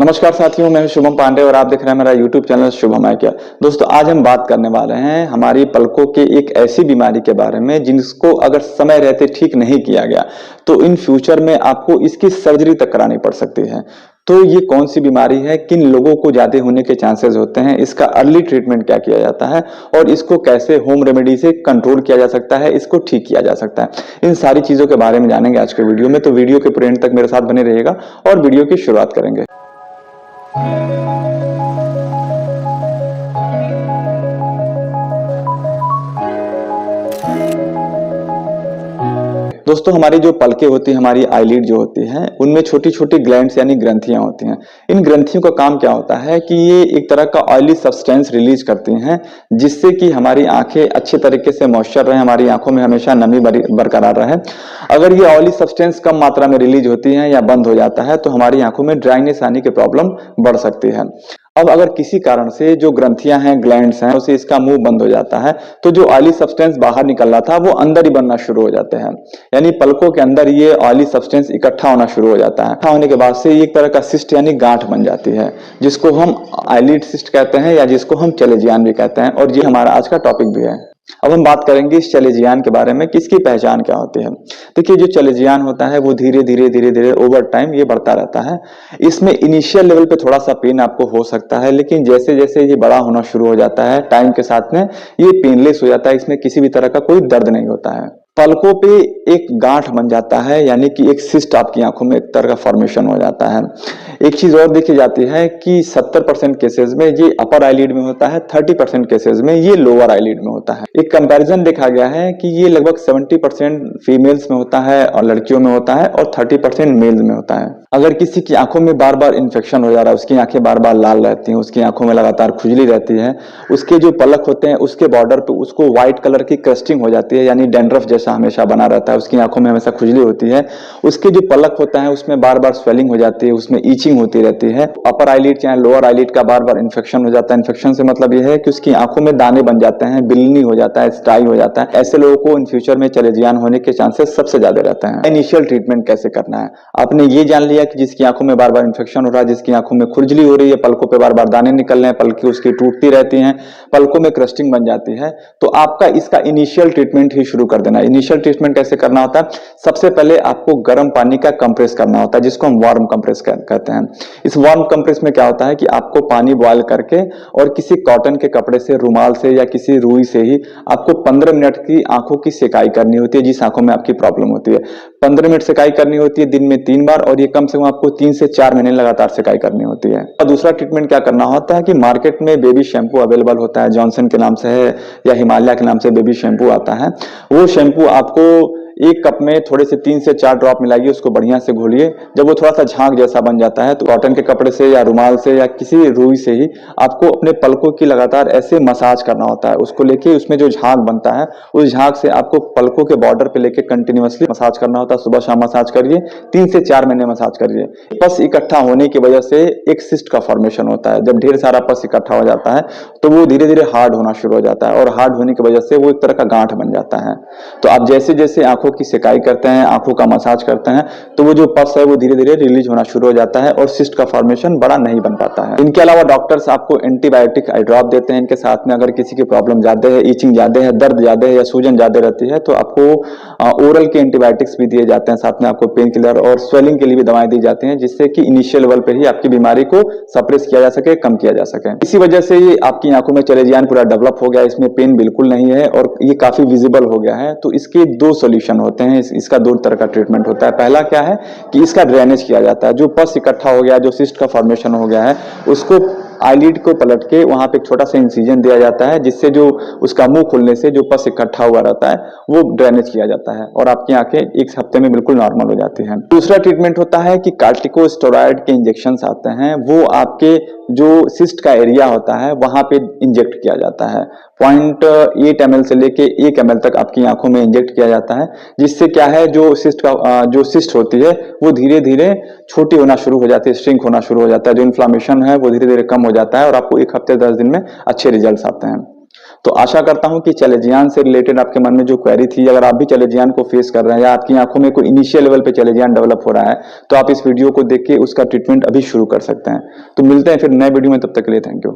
नमस्कार साथियों, मैं शुभम पांडे और आप देख रहे हैं मेरा YouTube चैनल शुभम है क्या। दोस्तों, आज हम बात करने वाले हैं हमारी पलकों के एक ऐसी बीमारी के बारे में जिसको अगर समय रहते ठीक नहीं किया गया तो इन फ्यूचर में आपको इसकी सर्जरी तक करानी पड़ सकती है। तो ये कौन सी बीमारी है, किन लोगों को ज्यादा होने के चांसेस होते हैं, इसका अर्ली ट्रीटमेंट क्या किया जाता है और इसको कैसे होम रेमेडी से कंट्रोल किया जा सकता है, इसको ठीक किया जा सकता है। इन सारी चीजों के बारे में जानेंगे आज के वीडियो में। तो वीडियो के पूरे एंड तक मेरे साथ बने रहिएगा और वीडियो की शुरुआत करेंगे। दोस्तों, हमारी जो पलकें होती हैं, हमारी आईलिड जो होती है, उनमें छोटी छोटी ग्लैंड्स यानी ग्रंथियां होती हैं। इन ग्रंथियों का काम क्या होता है कि ये एक तरह का ऑयली सब्सटेंस रिलीज करती हैं जिससे कि हमारी आंखें अच्छे तरीके से मॉइस्चर रहे, हमारी आंखों में हमेशा नमी बरकरार रहे। अगर ये ऑयली सब्सटेंस कम मात्रा में रिलीज होती है या बंद हो जाता है तो हमारी आंखों में ड्राइनेस आने की प्रॉब्लम बढ़ सकती है। अब अगर किसी कारण से जो ग्रंथियां हैं, ग्लैंड्स हैं, उसे इसका मुंह बंद हो जाता है तो जो ऑयली सब्सटेंस बाहर निकल रहा था वो अंदर ही बनना शुरू हो जाते हैं। यानी पलकों के अंदर ये ऑयली सब्सटेंस इकट्ठा होना शुरू हो जाता है। इकट्ठा होने के बाद से एक तरह का सिस्ट यानी गांठ बन जाती है, जिसको हम आईलिड सिस्ट कहते हैं या जिसको हम चलेजियान भी कहते हैं, और ये हमारा आज का टॉपिक भी है। अब हम बात करेंगे इस चलेजियान के बारे में कि इसकी पहचान क्या होती है। देखिए, जो चलेजियान होता है वो धीरे धीरे ओवर टाइम ये बढ़ता रहता है। इसमें इनिशियल लेवल पे थोड़ा सा पेन आपको हो सकता है, लेकिन जैसे जैसे ये बड़ा होना शुरू हो जाता है टाइम के साथ में ये पेनलेस हो जाता है। इसमें किसी भी तरह का कोई दर्द नहीं होता है। पलकों पे एक गांठ बन जाता है, यानी कि एक सिस्ट आपकी आंखों में एक तरह का फॉर्मेशन हो जाता है। एक चीज और देखी जाती है कि 70% केसेस में ये अपर आईलिड में होता है, 30% केसेस में ये लोअर आईलिड में होता है। एक कंपैरिजन देखा गया है कि ये लगभग 70% फीमेल्स में होता है और लड़कियों में होता है और 30% मेल्स में होता है। अगर किसी की आंखों में बार बार इन्फेक्शन हो जा रहा है, उसकी आंखें बार बार लाल रहती हैं, उसकी आंखों में लगातार खुजली रहती है, उसके जो पलक होते हैं उसके बॉर्डर पे उसको व्हाइट कलर की क्रस्टिंग हो जाती है, यानी डैंड्रफ जैसा हमेशा बना रहता है, उसकी आंखों में हमेशा खुजली होती है, उसके जो पलक होता है उसमें बार बार स्वेलिंग हो जाती है, उसमें ईचिंग होती रहती है। अपर आईलिड चाहे लोअर आईलिड का बार बार इन्फेक्शन हो जाता है। इन्फेक्शन से मतलब यह है कि उसकी आंखों में दाने बन जाते हैं, बिलनी हो जाता है, स्टाई हो जाता है। ऐसे लोगों को इन फ्यूचर में चलेजियान होने के चांसेस सबसे ज्यादा रहते हैं। इनिशियल ट्रीटमेंट कैसे करना है, आपने ये जान लिया कि जिसकी आंखों में बार बार इन्फेक्शन हो रहा है, जिसकी आंखों में खुजली हो रही है, पलकों पे बार बार दाने निकल रहे हैं, पलकें उसकी टूटती रहती हैं, पलकों में क्रस्टिंग बन जाती है, तो आपका इसका इनिशियल ट्रीटमेंट ही शुरू कर देना है। इनिशियल ट्रीटमेंट कैसे करना होता है? सबसे पहले आपको गर्म पानी का कंप्रेस करना होता है, जिसको हम वार्म कंप्रेस कहते हैं। इस वार्म कंप्रेस में क्या होता है कि आपको पानी बॉयल करके और किसी कॉटन के कपड़े से, रुमाल से या किसी रुई से ही आपको 15 मिनट की आंखों की सेकाई करनी होती है, जिस आंखों में आपकी प्रॉब्लम होती है। 15 मिनट सेकाई करनी होती है दिन में 3 बार, और ये कम से कम आपको 3 से 4 महीने लगातार सेकाई करनी होती है। और दूसरा ट्रीटमेंट क्या करना होता है कि मार्केट में बेबी शैम्पू अवेलेबल होता है, जॉनसन के नाम से है या हिमालय के नाम से बेबी शैम्पू आता है। वो शैम्पू आपको एक कप में थोड़े से 3 से 4 ड्रॉप मिलाइए, उसको बढ़िया से घोलिए। जब वो थोड़ा सा झाग जैसा बन जाता है तो कॉटन के कपड़े से या रुमाल से या किसी रुई से ही आपको अपने पलकों की लगातार ऐसे मसाज करना होता है। उसको लेके उसमें जो झाग बनता है उस झाग से आपको पलकों के बॉर्डर पे लेके कंटिन्यूअसली मसाज करना होता है। सुबह शाम मसाज करिए, 3 से 4 महीने मसाज करिए। पस इकट्ठा होने की वजह से एक सिस्ट का फॉर्मेशन होता है। जब ढेर सारा पस इकट्ठा हो जाता है तो वो धीरे धीरे हार्ड होना शुरू हो जाता है, और हार्ड होने की वजह से वो एक तरह का गांठ बन जाता है। तो आप जैसे जैसे आंखों की सेकाई करते हैं, आंखों का मसाज करते हैं, तो वो जो पस है वो धीरे धीरे रिलीज होना शुरू हो जाता है और सिस्ट का फॉर्मेशन बड़ा नहीं बन पाता है। इनके अलावा डॉक्टर्स आपको एंटीबायोटिक आई ड्रॉप देते हैं। इनके साथ में अगर किसी की प्रॉब्लम ज्यादा है, ईचिंग ज्यादा है, दर्द ज्यादा है या सूजन ज्यादा रहती है तो आपको ओरल के एंटीबायोटिक्स भी दिए जाते हैं। साथ में आपको पेन किलर और स्वेलिंग के लिए भी दवाएं दी जाती हैं, जिससे कि इनिशियल लेवल पे ही आपकी बीमारी को सप्रेस किया जा सके, कम किया जा सके। इसी वजह से ये आपकी आंखों में चलेजियान पूरा डेवलप हो गया, इसमें पेन बिल्कुल नहीं है और ये काफी विजिबल हो गया है। तो इसके 2 सोल्यूशन होते हैं, इसका 2 तरह का ट्रीटमेंट होता है। पहला क्या है कि इसका ड्रेनेज किया जाता है। जो पस इकट्ठा हो गया, जो सिस्ट का फॉर्मेशन हो गया है, उसको आईलिड को पलट के वहां पे एक छोटा सा इंसिजन दिया जाता है, जिससे जो उसका मुंह खुलने से जो पस इकट्ठा हुआ रहता है वो ड्रेनेज किया जाता है और आपकी आंखें 1 हफ्ते में बिल्कुल नॉर्मल हो जाती हैं। दूसरा ट्रीटमेंट होता है कि कार्टिकोस्टेरॉइड के इंजेक्शन आते हैं, वो आपके जो सिस्ट का एरिया होता है वहां पे इंजेक्ट किया जाता है। 0.8 ml से लेके 1 ml तक आपकी आंखों में इंजेक्ट किया जाता है, जिससे क्या है जो सिस्ट होती है वो धीरे धीरे छोटी होना शुरू हो जाती है, श्रिंक होना शुरू हो जाता है। जो इन्फ्लामेशन है वो धीरे धीरे कम हो जाता है और आपको 1 हफ्ते 10 दिन में अच्छे रिजल्ट्स आते हैं। तो आशा करता हूं कि चैलेजियन से रिलेटेड आपके मन में जो क्वेरी थी, अगर आप भी चैलेजियन को फेस कर रहे हैं या आपकी आंखों में कोई इनिशियल लेवल पे चैलेजियन डेवलप हो रहा है, तो आप इस वीडियो को देख के उसका ट्रीटमेंट अभी शुरू कर सकते हैं। तो मिलते हैं फिर नए वीडियो में, तब तक के लिए थैंक यू।